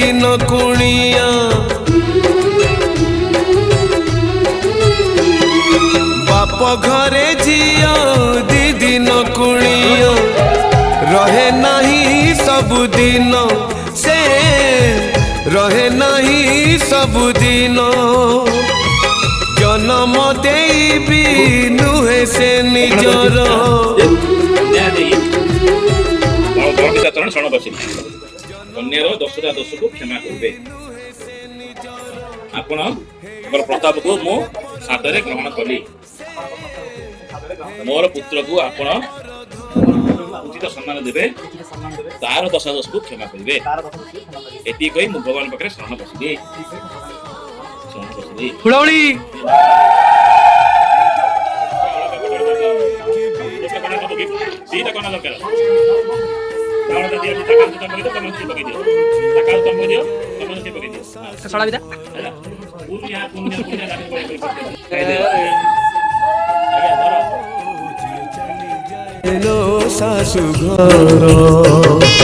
दिन कुणिया बाप घरे झिया दी दिन कुणिया रहे नहीं सबुदिन से रहे नहीं सबुदिन जन्म देवी नुहे से निजर अन्यर दशटा दोष को क्षमा करेंगे आपण प्रताप को मो सादरे ग्रहण कली मोर पुत्र को आपण उचित सम्मान देवे तार दशा दोष को क्षमा करेंगे एति कही मु भगवान पाखे शरण बसली हुड़ावली सीधा कोना दरकार सड़ा बिदा सासु घर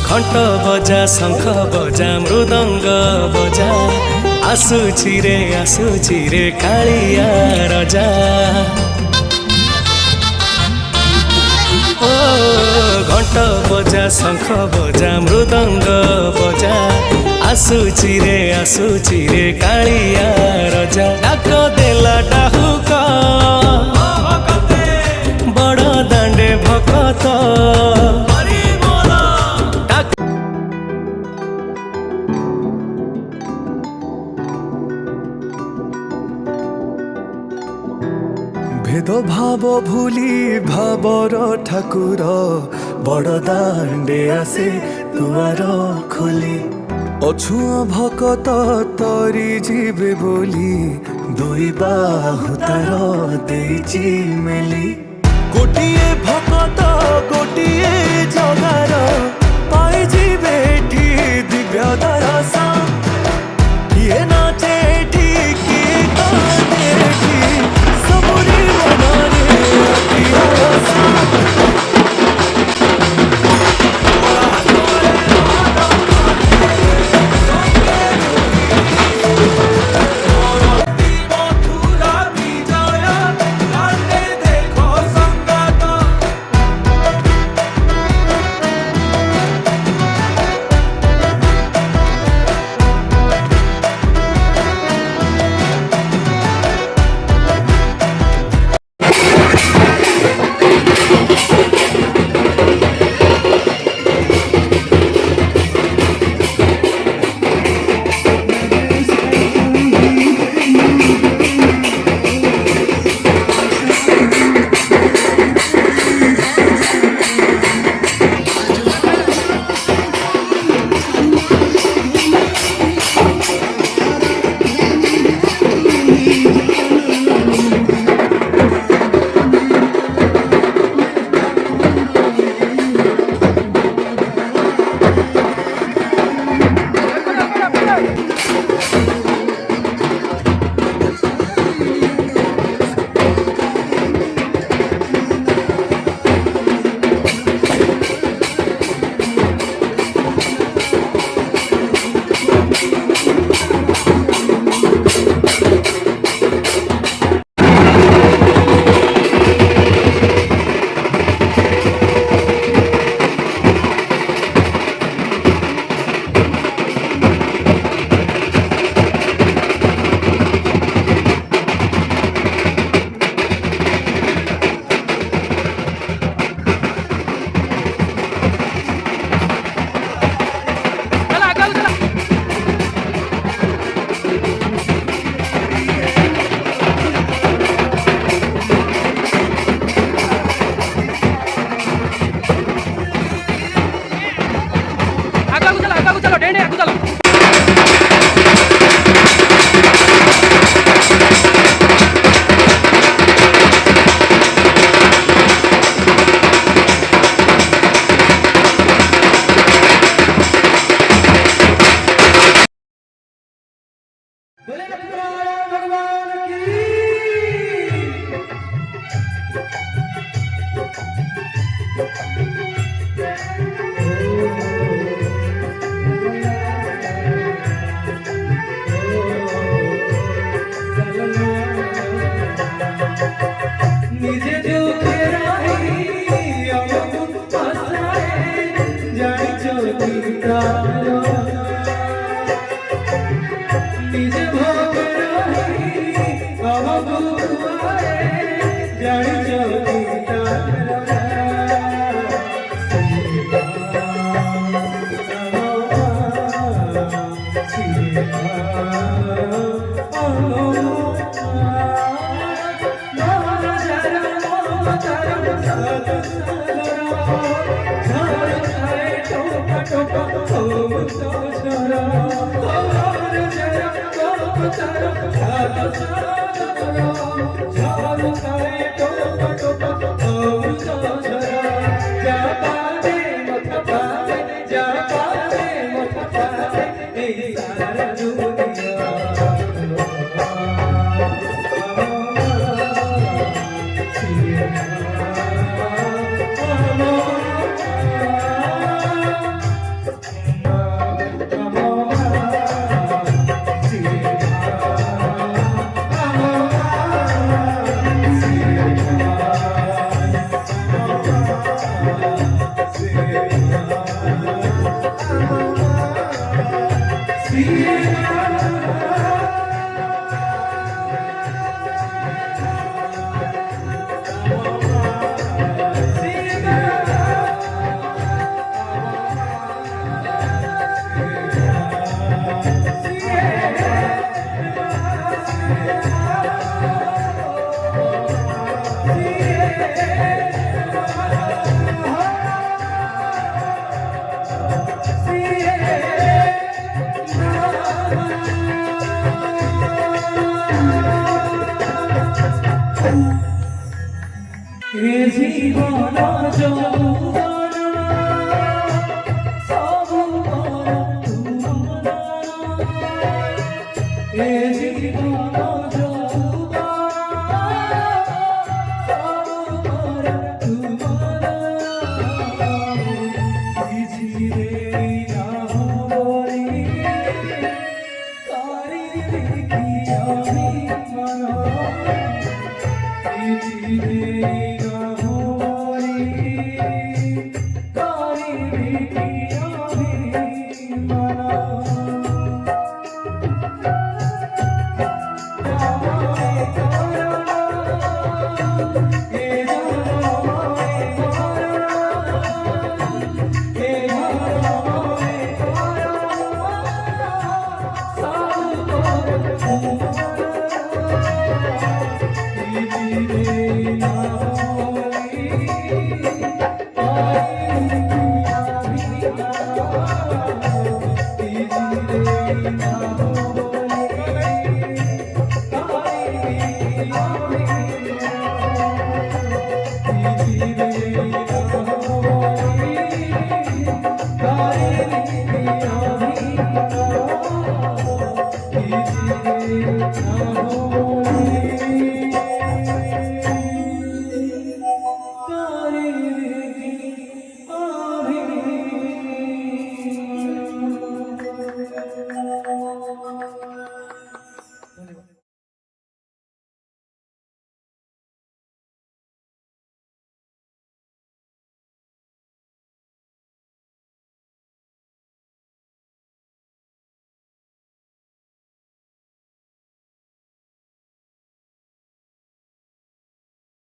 घंट बजा शंख बजा मृदंग बजा आसुची रे कालिया रजा ओ घंट बजा शंख बजा मृदंग बजा आसुची रे कालिया रजा डाक देला डाहुक बड़ दांडे भकत भेद भाव भूली भावर ठाकुर बड़ दांडे आसे दुआर खोली अछुआ भकत तरी जीवे बोली दुई बाहु तार देइची मेली गोटिए भकत गोटिए जगार पाई जीवे ठी दिव्य दर्शन किए नाचे ठी किए कांदे ठी सबुरी मनरे अति हरसा নিজে চোখে রাহি অমন পাশায় যাই চোখিতার নিজে ভোগে রাহি অমন যাই জীবন যৌবন সবু তোমার এ জীবন যৌবন সবু তোমার চিরে না বলি তারি দেখি আমি মন চিরে